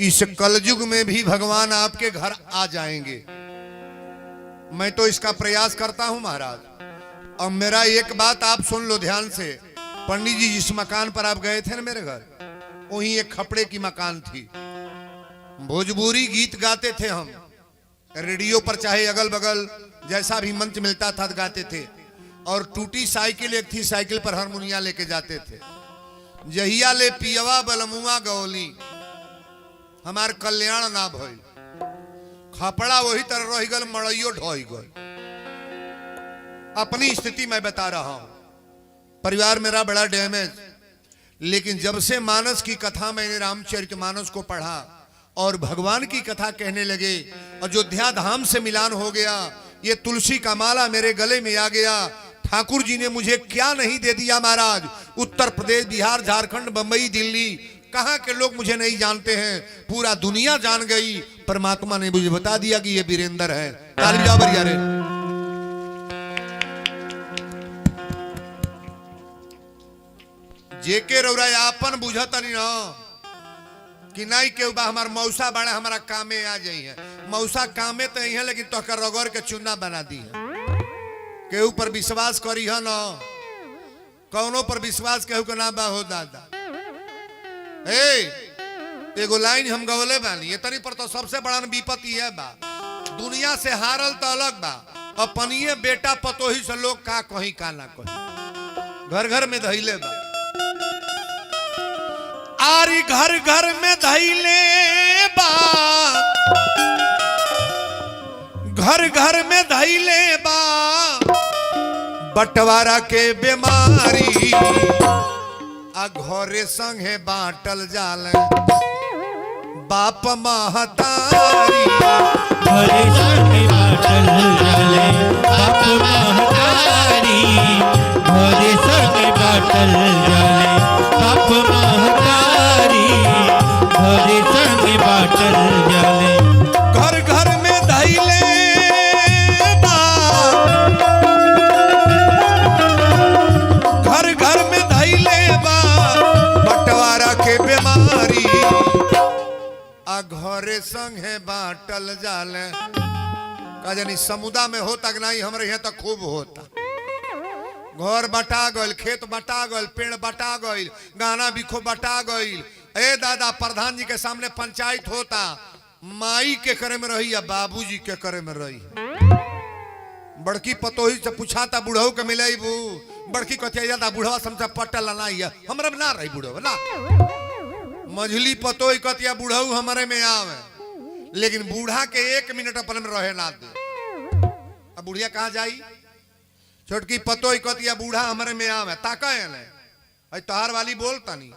इस कलयुग में भी भगवान आपके घर आ जाएंगे। मैं तो इसका प्रयास करता हूं महाराज। और मेरा एक बात आप सुन लो ध्यान से। पंडित जी जिस मकान पर आप गए थे ना मेरे घर, वहीं एक खपड़े की मकान थी। भोजपुरी गीत गाते थे हम, रेडियो पर चाहे अगल बगल जैसा भी मंच मिलता था गाते थे। और टूटी साइकिल एक थी, साइकिल पर हारमोनिया लेके जाते थे। जहिया ले पियवा बलमुआ गौली, हमार कल्याण ना भइल। खपड़ा वही तरह रह गल, मड़इयो ढोई गल। अपनी स्थिति मैं बता रहा हूं। परिवार मेरा बड़ा डैमेज, लेकिन जब से मानस की कथा मैंने रामचरितमानस को पढ़ा और भगवान की कथा कहने लगे, अयोध्या धाम से मिलान हो गया। ये तुलसी का माला मेरे गले में आ गया। ठाकुर जी ने मुझे क्या नहीं दे दिया महाराज। उत्तर प्रदेश, बिहार, झारखंड, बंबई, दिल्ली, कहां के लोग मुझे नहीं जानते हैं, पूरा दुनिया जान गई। परमात्मा ने मुझे बता दिया कि ये वीरेंद्र है। ताली बजाओ बढ़िया रे। जेके रौरा आपन बुझत नहीं ना कि नहीं के बा हमार मौसा बड़ा हमारा कामे आ जाई है। मौसा कामे तो ही है, लेकिन तो कर रगड़ के चुना बना दी है। के ऊपर विश्वास करी है ना, कौनो पर विश्वास केहू के ना बा हो दादा। एगो लाइन हम गवले बानी, ये तरी पर तो सबसे बड़ा विपत्ति है बा। दुनिया से हारल तो अलग बा, अपनिए बेटा पतोही से लोग का कहीं का ना कहीं। घर घर में धैले बा, आरी घर घर में धैले बा, घर घर में धैले बा बंटवारा के बीमारी। आ घरे संगे बाटल जाल बाप महतारी। घरे संगे बाटल जाले बाप महतारी। घरे संगे बाटल जाले बाप महतारी। घरे संगे बाटल जाले। घर घर में धैले बा, घर घर में धैले बा बंटवारा के बीमारी। आ घरे संगे बाटल जाले। का जानी समुदा में होता कि नहीं, हमारे यहाँ तक खूब होता। घर बटा गइल, खेत बटा गइल, पेड़ बटा गइल, गाना बिखो बटा गइल। ए दादा, प्रधान जी के सामने पंचायत होता, माई के करे में रही या बाबूजी के करे में रही। बड़की पतोही से पूछाता बुढ़ऊ के मिले बू, बड़की कथिया जाता बुढ़वा समझा पटल ना ही हमरा में ना रही बुढ़ऊ ना। मझली पतोही कथिया बुढ़ऊ हमारे में आवे, लेकिन बूढ़ा के 1 मिनट अपन में रहे ना दे। अब बुढ़िया कहाँ जाई? छोटकी पतोही कथिया बूढ़ा हमारे में आवे, ताका है ना तहार वाली बोलता नहीं।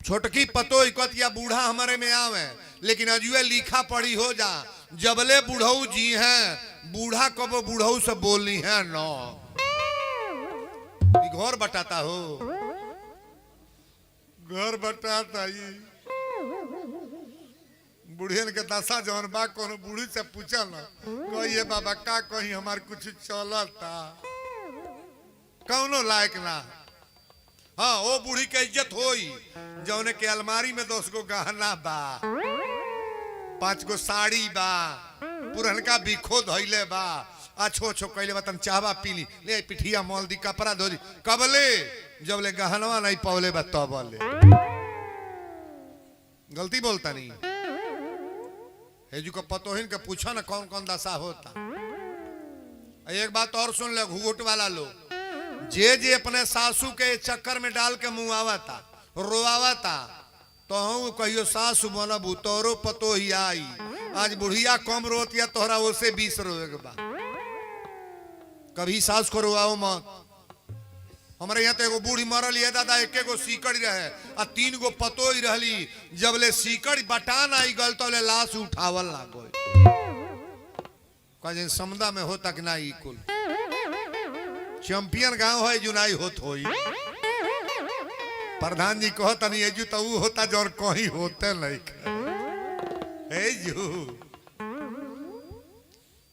छोटकी पतोही कथिया बूढ़ा हमारे में आवे, लेकिन अजुए लिखा पढ़ी हो जा, जबले बुढ़ऊ जी हैं बूढ़ा कबो बुढ़ऊ से बोली है नो। घर बटाता हो, घर बटाता ही बुढ़ियन के दशा जौन बा, कोनो बूढ़ी से पूछा ना कहिए बाबा का कहीं हमार कुछ चलता, कौनो लायक ना। हाँ, वो बूढ़ी के इज्जत होई जौने के अलमारी में 10 गो गहना बा, 5 गो साड़ी बा, पुरनका बिखो धइले बा, अच्छो अच्छो कैले बा, तन चाहबा पीली ले पिठिया मोल दी, कपड़ा धो दी। कबले जबले गहनवा नहीं पवले बा तबले। गलती बोलता नहीं। हेजू को पतोहिन के पूछा ना कौन कौन दशा होता। एक बात और सुन ले घूट वाला लोग, जे जे अपने सासू के चक्कर में डाल के मुंह आवता रोआवता, तो हूँ कहियो सासू बनबू तोरो पतो ही आई। आज बुढ़िया कम रोतिया तोहरा उसे 20 रोएगा बा। कभी सास को रोआओ मत। हमारे यहाँ तो एगो बूढ़ी मरल है दादा, 1 गो सीकड़ रहे आ 3 गो पतो ही रहली। जब ले सीकड़ बटान आई गल तो ले लाश उठावल ना गई। कहीं समुदा में होता कि ना ई कुल चैंपियन गांव है जुनाई होत होई। प्रधान जी कहता नहीं एजू तो वो होता जो कहीं होते नहीं। एजू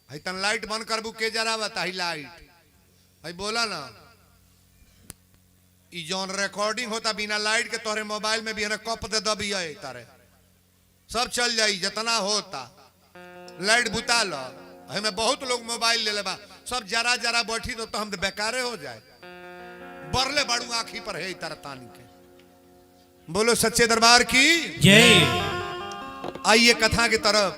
है तन लाइट बंद करबू के जरा बता ही लाइट है बोला ना। ई जौन रिकॉर्डिंग होता बिना लाइट के तोहरे मोबाइल में भी है ना कप दे दबी है तारे सब चल जाई जितना होता लाइट बुता लो हमें बहुत लोग मोबाइल ले लेबा सब जरा जरा बैठी तो हम बेकारे हो जाए बरले बाड़ू आखी पर है तारा तानी के बोलो सच्चे दरबार की जय। आइए कथा की तरफ।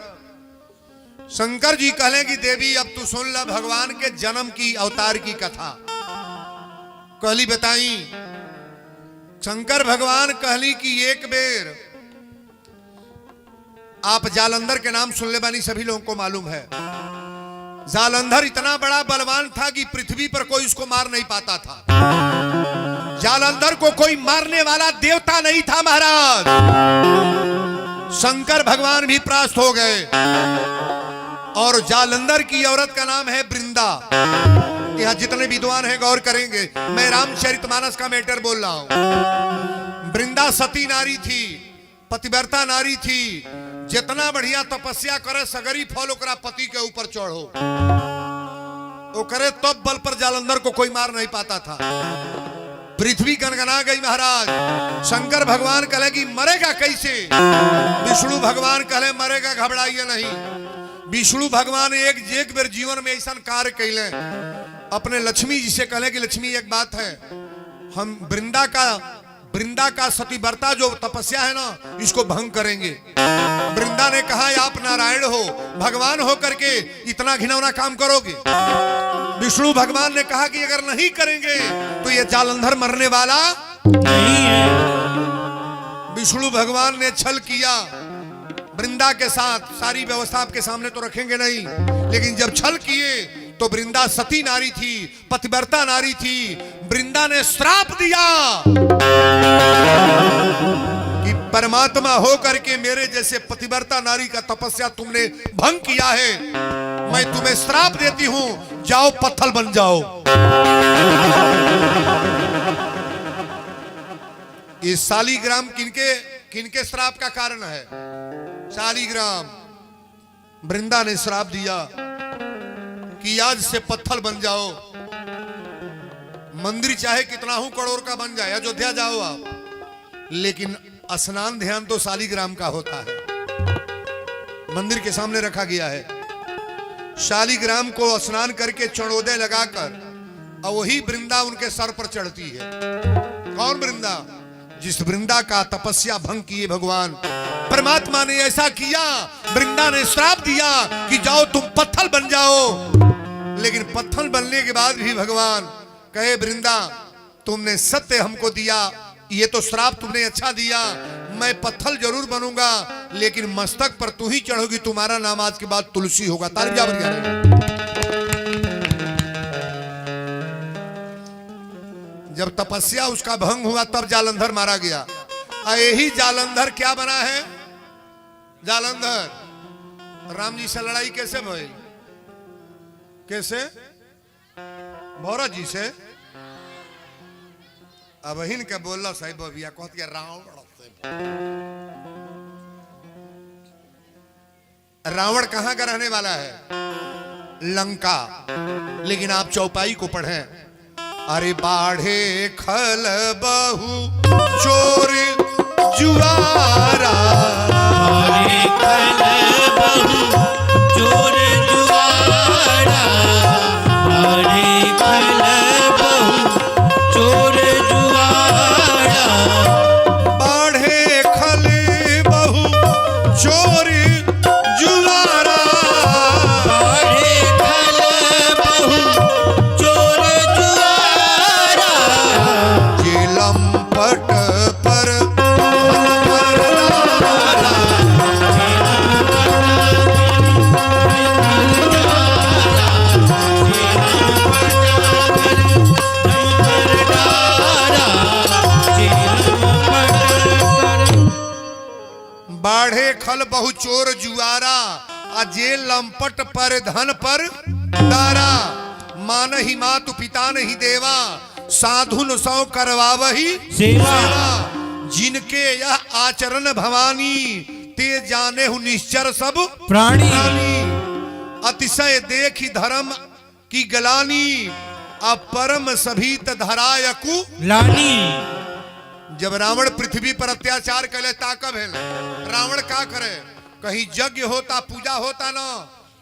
शंकर जी कहले कि देवी अब तू सुन ल भगवान के जन्म की अवतार की कथा। कहली बताई शंकर भगवान कहली कि एक बेर आप जालंधर के नाम सुन ले बानी सभी लोगों को मालूम है। जालंधर इतना बड़ा बलवान था कि पृथ्वी पर कोई उसको मार नहीं पाता था। जालंधर को कोई मारने वाला देवता नहीं था महाराज। शंकर भगवान भी परास्त हो गए और जालंधर की औरत का नाम है वृंदा। यहाँ जितने विद्वान हैं गौर करेंगे मैं रामचरितमानस का मैटर बोल रहा हूं। वृंदा सती नारी थी पतिव्रता नारी थी। जितना बढ़िया तपस्या करे सगरी फल ओकरा पति के ऊपर चढ़ो वो करे तब बल पर जालंधर को कोई मार नहीं पाता था। पृथ्वी गनगना गई महाराज। शंकर भगवान कहे कि मरेगा कैसे। विष्णु भगवान कहे मरेगा घबराइए नहीं। विष्णु भगवान एक बेर जीवन में ऐसा कार्य कैले अपने लक्ष्मी जी से कहे कि लक्ष्मी एक बात है हम वृंदा का सतीव्रता जो तपस्या है ना इसको भंग करेंगे। वृंदा ने कहा आप नारायण हो भगवान हो करके इतना घिनौना काम करोगे। विष्णु भगवान ने कहा कि अगर नहीं करेंगे तो ये जालंधर मरने वाला नहीं है। विष्णु भगवान ने छल किया वृंदा के साथ। सारी व्यवस्था आपके सामने तो रखेंगे नहीं लेकिन जब छल किए तो वृंदा सती नारी थी पतिव्रता नारी थी। वृंदा ने श्राप दिया कि परमात्मा हो करके मेरे जैसे पतिव्रता नारी का तपस्या तुमने भंग किया है मैं तुम्हें श्राप देती हूं जाओ पत्थर बन जाओ। ये शालिग्राम किनके श्राप का कारण है। शालिग्राम वृंदा ने श्राप दिया कि आज से पत्थर बन जाओ। मंदिर चाहे कितना हूं करोड़ का बन जाए अयोध्या जाओ आप लेकिन स्नान ध्यान तो शालिग्राम का होता है। मंदिर के सामने रखा गया है। शालिग्राम को स्नान करके चढ़ोदय लगाकर और वही वृंदा उनके सर पर चढ़ती है। कौन वृंदा। जिस वृंदा का तपस्या भंग किए भगवान परमात्मा ने ऐसा किया। वृंदा ने श्राप दिया कि जाओ तुम पत्थर बन जाओ। लेकिन पत्थर बनने के बाद भी भगवान कहे वृंदा तुमने सत्य हमको दिया ये तो श्राप तुमने अच्छा दिया मैं पत्थर जरूर बनूंगा लेकिन मस्तक पर तू ही चढ़ोगी तुम्हारा नाम आज के बाद तुलसी होगा। तालियां बजा रहे। जब तपस्या उसका भंग हुआ तब जालंधर मारा गया। यही जालंधर क्या बना है। जालंधर राम जी से लड़ाई कैसे भई कैसे भौरत जी से अब हिन के बोल साहिब भैया कहत के रावण कहां का रहने वाला है लंका। लेकिन आप चौपाई को पढ़ें अरे बाढ़े खल बहु चोर जुआरा बाढ़े खल बहु चोर जुआरा बाढ़े खल बहु चोर जुआरा बाढ़े खल बहु चोर जुआरा बाढ़े खल बहु चोर जुआरा ये लंपट पर बाढ़े खल बहु चोर जुआरा अजे लंपट पर धन पर दारा मान ही मातु पिता नहीं देवा साधुन सौ करवावही सेवा जिनके यह आचरण भवानी ते जाने हु निश्चर सब प्राणी अतिशय देखी धर्म की गलानी अपरम सभीत धरायकु लानी। जब रावण पृथ्वी पर अत्याचार करे ताकब है रावण का करे कहीं यज्ञ होता पूजा होता ना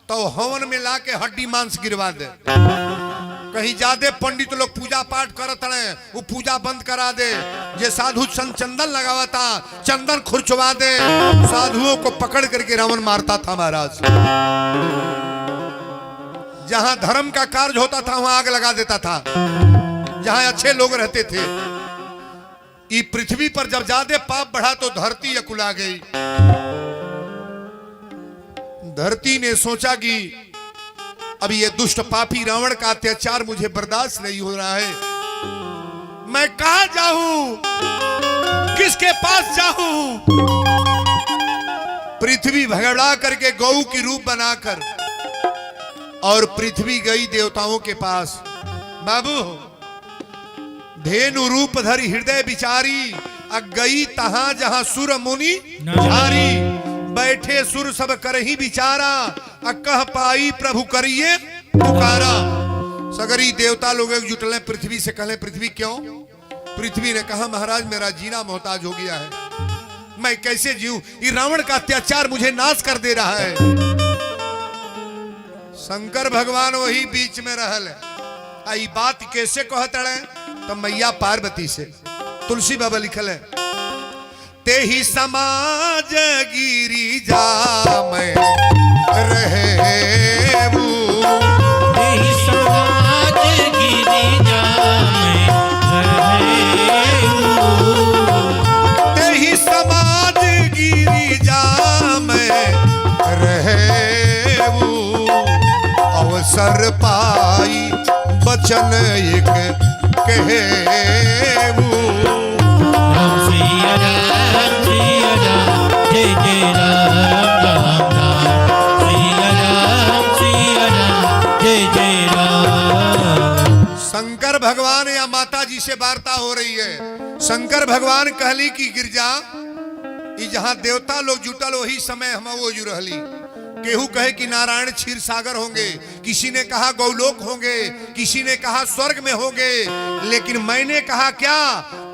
तो हवन में लाके हड्डी मांस गिरवा दे कहीं ज्यादा पंडित लोग पूजा पाठ करत रहे वो पूजा बंद करा दे जे साधु चंदन लगावता चंदन खुरचवा दे साधुओं को पकड़ करके रावण मारता था महाराज जहां धर्म का कार्य होता था वहां आग लगा देता था जहां अच्छे लोग रहते थे ये पृथ्वी पर जब ज्यादा पाप बढ़ा तो धरती अकुला गई धरती ने सोचा कि अब ये दुष्ट पापी रावण का अत्याचार मुझे बर्दाश्त नहीं हो रहा है मैं कहां जाऊं किसके पास जाऊं पृथ्वी भगड़ा करके गौ की रूप बनाकर और पृथ्वी गई देवताओं के पास बाबू धेनु रूप धरी हृदय बिचारी गई तहां जहां सुर मुनि झारी बैठे सुर सब करही बिचारा कह पाई प्रभु करिए पुकारा सगरी देवता लोग जुटले पृथ्वी से कहले पृथ्वी क्यों पृथ्वी ने कहा महाराज मेरा जीना मोहताज हो गया है मैं कैसे जीऊं ये रावण का अत्याचार मुझे नाश कर दे रहा है शंकर भगवान वही बीच में रहल आई बात कैसे कहते हैं तो मैया पार्वती से तुलसी बाबा लिखल है ते ही समाज गिरी जा मैं रहे ते ही समाज गिरी जा ते ही समाज गिरी जा मैं रहे अवसर पाई बचन एक कहे जय जय राम राम राम सिया राम जय जय राम। शंकर भगवान या माता जी से वार्ता हो रही है शंकर भगवान कहली कि गिरजा जहां देवता लोग जुटल वही समय हम वो जु रहली केहू कहे कि नारायण क्षीर सागर होंगे किसी ने कहा गौलोक होंगे किसी ने कहा स्वर्ग में होंगे लेकिन मैंने कहा क्या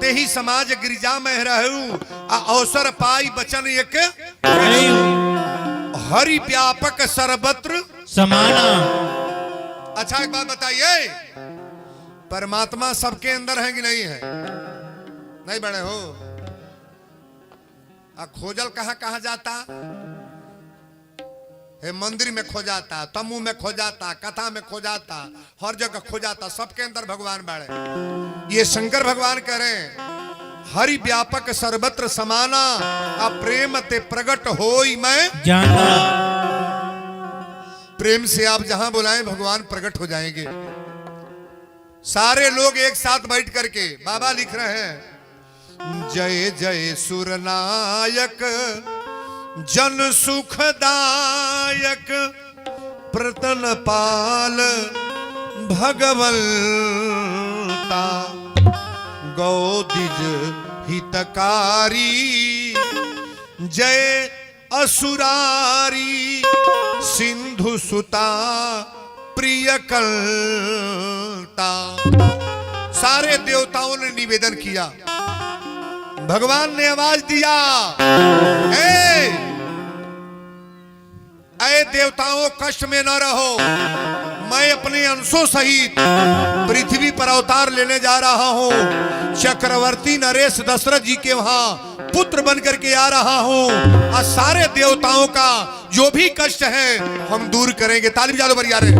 ते ही समाज गिरिजा में रहूं अवसर पाई बचन एक हरि व्यापक सर्वत्र समाना। अच्छा एक बात बताइए परमात्मा सबके अंदर है कि नहीं है नहीं बड़े हो खोजल कहाँ कहाँ जाता है मंदिर में खो जाता तम्बू में खो जाता कथा में खो जाता हर जगह खो जाता सबके अंदर भगवान बाड़े ये शंकर भगवान कह रहे हैं हरि व्यापक सर्वत्र समाना प्रेम ते प्रगट होई मैं जाना। प्रेम से आप जहां बुलाएं भगवान प्रकट हो जाएंगे सारे लोग एक साथ बैठ करके बाबा लिख रहे हैं जय जय सुरनायक जन सुखदायक प्रतन पाल भगवंता गौदिज हितकारी जय असुरारी सिंधु सुता प्रियकलता। सारे देवताओं ने निवेदन किया भगवान ने आवाज दिया ऐ देवताओं कष्ट में न रहो मैं अपने अंशों सहित पृथ्वी पर अवतार लेने जा रहा हूं चक्रवर्ती नरेश दशरथ जी के वहां पुत्र बन करके आ रहा हूं और सारे देवताओं का जो भी कष्ट है हम दूर करेंगे। ताली बजा दो बढ़िया रे।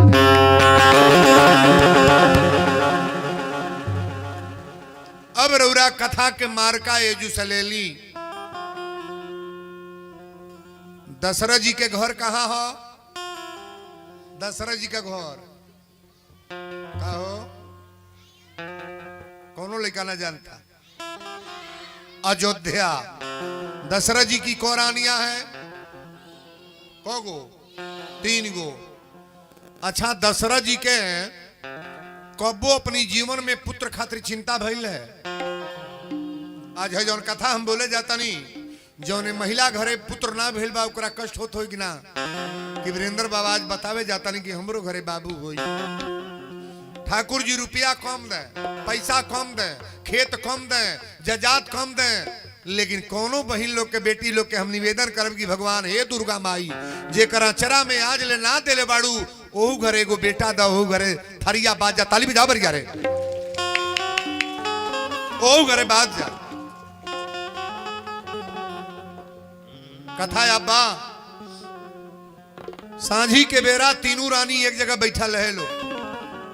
अब रौरा कथा के मार्का एजू सलेली दशरथ जी के घर कहाँ हो दशरथ जी का घर का हो कौनो लड़का ना जानता अयोध्या दशरथ जी की कौरानियां हैं को गो 3 गो। अच्छा दशरथ जी के कब्बो अपनी जीवन में पुत्र खातिर चिंता भइल है आज है जौन कथा हम बोले जाता नहीं जौन महिला घरे पुत्र ना भेल बा ओकरा कष्ट होत होई कि ना कि वीरेंद्र बाबा आज बतावे जाता नहीं कि हमरो घरे बाबू होई ठाकुर जी रुपया कम दें, पैसा कम दें, खेत कम दें, जजात कम दें, लेकिन कोनो बहिन लोग के बेटी लोग के हम निवेदन करब कि भगवान हे दुर्गा माई जेकरा चरा में आज ले ना देले बाड़ू ओहू घरे एगो बेटा दा, ओहू घरे थरिया बाजा ताली बजा बर रे, ओहू घरे बाज जा। कथा अब्बा सांझी के बेरा तीनों रानी एक जगह बैठा रहे लो,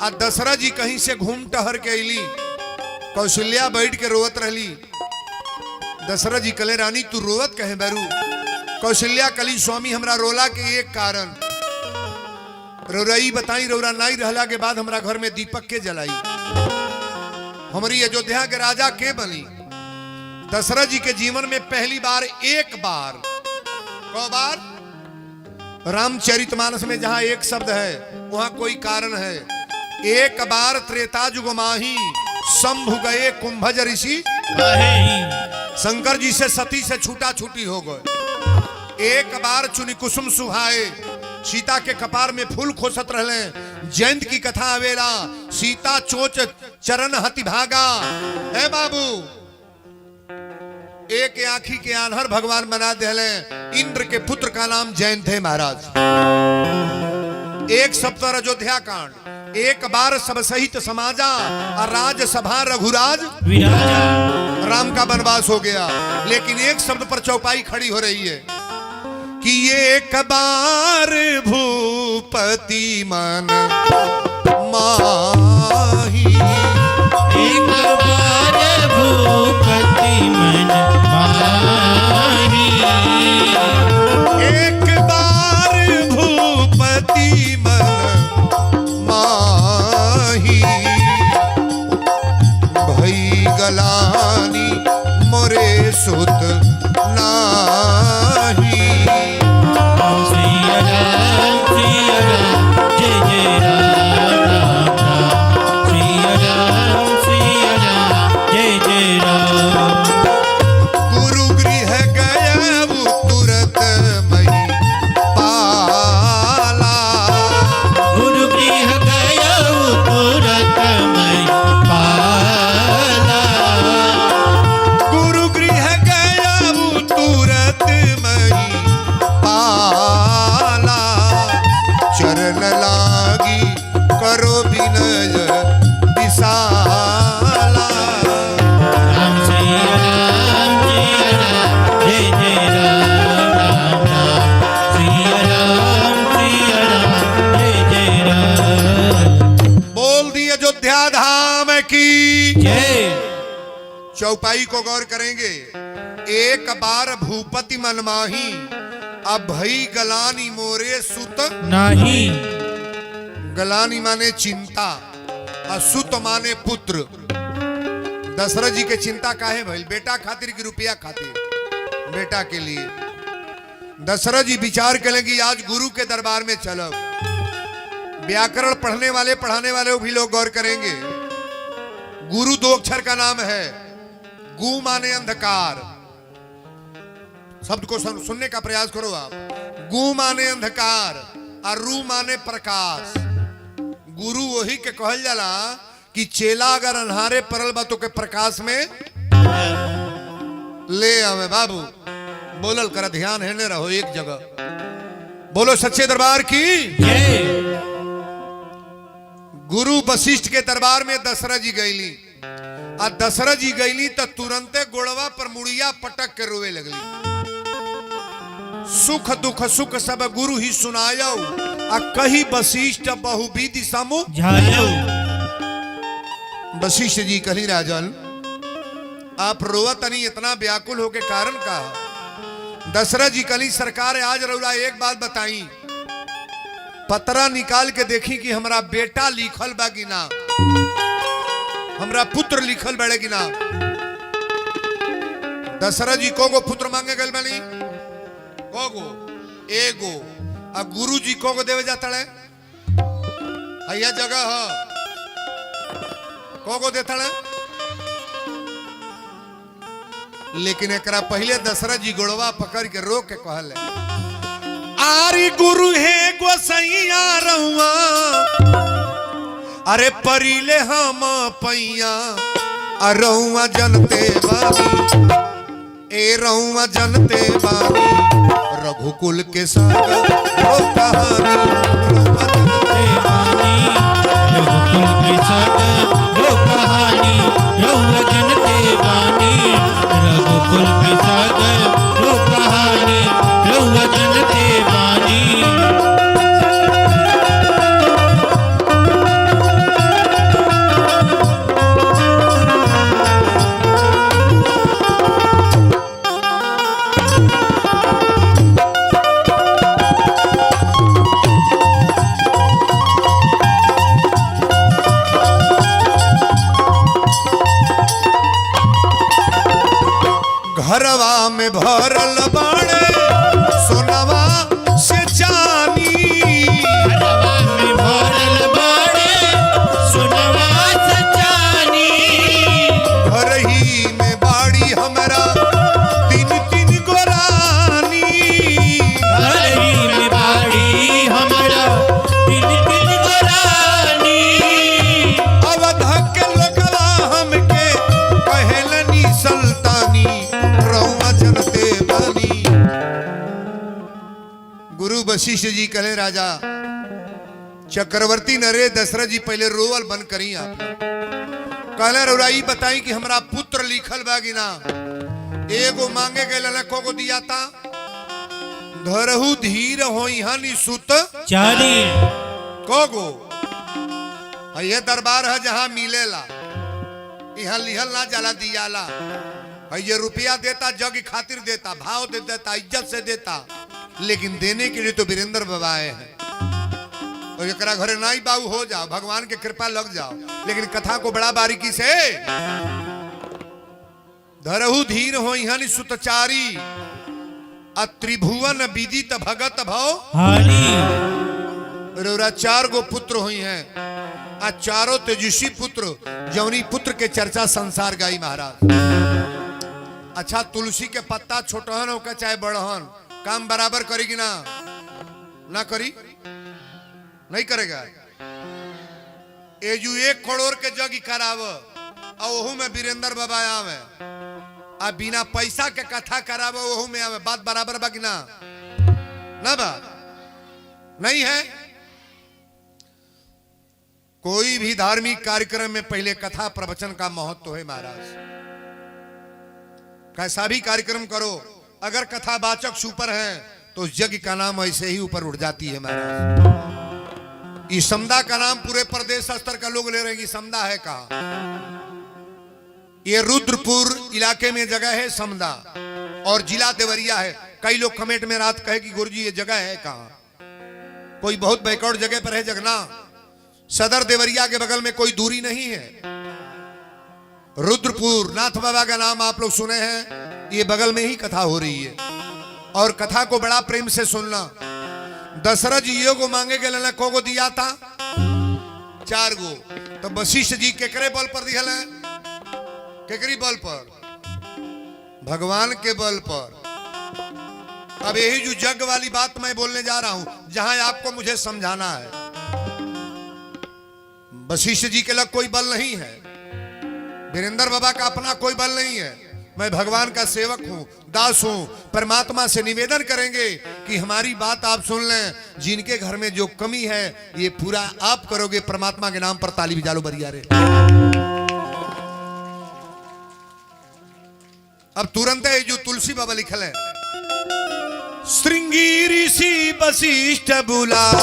आ दशरथ जी कहीं से घूम टहर के अली, कौशल्या बैठ के रोवत रहली। दशरथ जी कले रानी तू रोवत कहे बैरू? कौशल्या कली स्वामी हमरा रोला के एक कारण, रौराई बताई, रौरा नाई रहला के बाद हमरा घर में दीपक के जलाई, हमारी अयोध्या के राजा के बनी। दशरथ जी के जीवन में पहली बार एक बार, कौ बार? रामचरितमानस में जहां एक शब्द है वहां कोई कारण है। एक बार त्रेता युग माही शंभु गए कुंभज ऋषि, शंकर जी से सती से छूटा छूटी हो गए। एक बार चुनी कुसुम सुहाए, सीता के कपार में फूल खोसत रहले। जयंत की कथा आवेला, सीता चोच चरण हति भागा। है बाबू एक आंखी के आन्हर भगवान बना देले। इंद्र के पुत्र का नाम जयंत है महाराज। एक सप्तर अयोध्या कांड, एक बार सब सहित समाजा, और राजसभा रघुराज विराजा। राम का वनवास हो गया, लेकिन एक शब्द पर चौपाई खड़ी हो रही है कि एक बार भूपति मन माही, एक बार भूपति मन माही, एक बार भूपति मन माही, भई गलानी मोरे सुत नाही। सिया राम जय जय राम राम, सिया राम जय जय राम। गुरु गृह गया तुरत मही पाला, गुरु गृह गया तुरत मैं पाला, गुरु गृह गया तुरत मही पाला। चरण लागी करो विनय विशाला। राम सिया राम जय जय राम राम, सिया राम जय जय राम। बोल दी अयोध्या धाम की जय। चौपाई को गौर करेंगे। एक बार भूपति मनमाही, अब भई गलानी मोरे सुत नहीं, गलानी माने चिंता, और सुत माने पुत्र। दशरथ जी के चिंता काहे भइल? बेटा खातिर की रुपया खातिर? बेटा के लिए। दशरथ जी विचार करेंगे आज गुरु के दरबार में चलो। व्याकरण पढ़ने वाले पढ़ाने वाले भी लोग गौर करेंगे। गुरु दो अक्षर का नाम है। गु माने अंधकार, शब्द को सुनने का प्रयास करो आप। गु माने अंधकार और रू माने प्रकाश। गुरु वही के कहल जाला कि चेला अगर अन्हारे परल बा तो के प्रकाश में ले आवे। बाबू बोलल कर, ध्यान है ने रहो एक जगह। बोलो सच्चे दरबार की जय। गुरु वशिष्ठ के दरबार में दशरथ जी गईली, आ दशरथ जी गईली तो तुरंते गोड़वा पर मुड़िया पटक के रोवे लगली। सुख दुख सुख सब गुरु ही सुनायो, आ कही वशिष्ठ बहुविधि समूह झायो। वशिष्ठ जी कही राजन आप रोवत नहीं, इतना व्याकुल होके कारण का? दशरथ जी कली सरकार आज रौला एक बात बताई, पतरा निकाल के देखी कि हमारा बेटा लिखल बा कि ना, हमरा पुत्र लिखल बड़े कि ना। दशरथ जी को गो पुत्र मांगे गल बनी, को गो एगो। अब गुरु जी को गो देवे जाता है भैया जगह है, को गो देता है। लेकिन एकरा पहले दशरथ जी गोड़वा पकड़ के रोक के कहल है, आरी गुरु है गोसैया रहुआ, अरे परिले हम पैया रउआ जनते बानी ए रउआ जनते बानी रघुकुल के सागर ओ कहानी रउआ जनते बानी रघुकुल के सागर ओ कहानी रउआ जनते बानी रघुकुल के सागर ओ कहानी रउआ जनते बानी घरवा में भरल बाड़े सोनवा से चानी घरवा में भरल बाड़े सोनवा से चानी घर ही में बाड़ी हमरा तीन तीन गोरानी घर ही में बाड़ी हमरा तीन तीन गोरानी अवध के लोगवा हमके कहलनी सुल्तानी रउआ जनते बानी। गुरु वशिष्ठ जी कहे राजा चक्रवर्ती नरे दशरथ जी पहले रोवल बंद करी आप कहले रउराई बताई कि हमरा पुत्र लिखल बा कि ना एगो मांगे के ललको को दिया था धरहु धीर होई हनि सुत चारी कोगो ये दरबार है जहां मिलेला यहाँ लिहल ना जाला दियाला ये रुपया देता जग की खातिर देता भाव दे देता इज्जत से देता लेकिन देने के लिए तो वीरेंद्र बाबा आए हैं और एकरा घरे नाई बाबू हो जाओ भगवान के कृपा लग जाओ लेकिन कथा को बड़ा बारीकी से धरहु धीर होई हनि सुतचारी त्रिभुवन विदित भगत भव हारी रउरा 4 गो पुत्र हुई हैं आ चारों तेजस्वी पुत्र जौनी पुत्र के चर्चा संसार गाई महाराज। अच्छा तुलसी के पत्ता छोटहन होकर चाहे बड़हन काम बराबर करेगी ना ना करी नहीं करेगा एजू 1 करोड़ के जग कराव और ओहू में वीरेंद्र बाबा आवे आ बिना पैसा के कथा कराव ओहू में आवे बात बराबर बा कि ना ना बा नहीं है। कोई भी धार्मिक कार्यक्रम में पहले कथा प्रवचन का महत्व है महाराज। कैसा भी कार्यक्रम करो अगर कथावाचक सुपर है तो यज्ञ का नाम ऐसे ही ऊपर उठ जाती है महाराज। इस समदा का नाम पूरे प्रदेश स्तर का लोग ले रहे हैं। समदा है कहा ये रुद्रपुर इलाके में जगह है समदा और जिला देवरिया है। कई लोग कमेंट में रात कहे कि गुरुजी ये जगह है कहा कोई बहुत बैकवर्ड जगह पर है जगना सदर देवरिया के बगल में कोई दूरी नहीं है। रुद्रपुर नाथ बाबा का नाम आप लोग सुने हैं ये बगल में ही कथा हो रही है और कथा को बड़ा प्रेम से सुनना। दशरथ जी को मांगे के लेना को दिया था 4 गो तो वशिष्ठ जी केकरे बल पर दिया है केकरी बल पर भगवान के बल पर। अब यही जो जग वाली बात मैं बोलने जा रहा हूं जहां आपको मुझे समझाना है वशिष्ठ जी के लग कोई बल नहीं है वीरेंद्र बाबा का अपना कोई बल नहीं है। मैं भगवान का सेवक हूं दास हूं। परमात्मा से निवेदन करेंगे कि हमारी बात आप सुन लें जिनके घर में जो कमी है ये पूरा आप करोगे। परमात्मा के नाम पर ताली बजा लो बरिया रे। अब तुरंत है जो तुलसी बाबा लिखल है श्रृंगी ऋषि वशिष्ठ बुलावा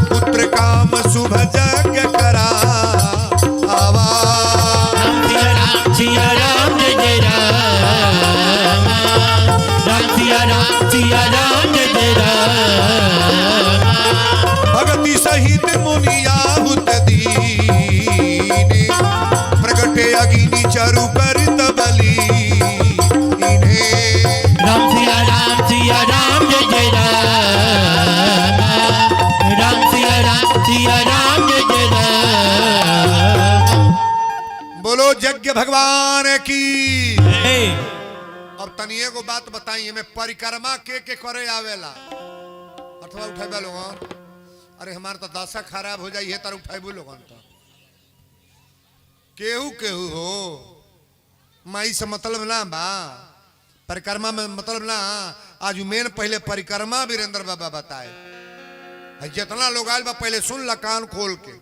पुत्र काम शुभ जग करा आवा। सिया राम जय जय राम राम सिया राम जय जय राम भगति सहित मुनियाहुत दीने प्रगटे अग्नि चारु कर तबली इन्हें राम सिया राम जय जय राम राम सिया राम जय जय राम। बोलो यज्ञ भगवान की। हे अब तनिए को बात बताइए मैं परिक्रमा के करे आवेला अथवा उठावे लोग अरे हमार तो दशा खराब हो जाई है तार उठाइबू लोगन तो केहू केहू हो माई से मतलब ना बा परिक्रमा में मतलब ना। आज मेन पहले परिक्रमा वीरेंद्र बाबा बताए जितना लोग आयल बा पहले सुन ला कान खोल के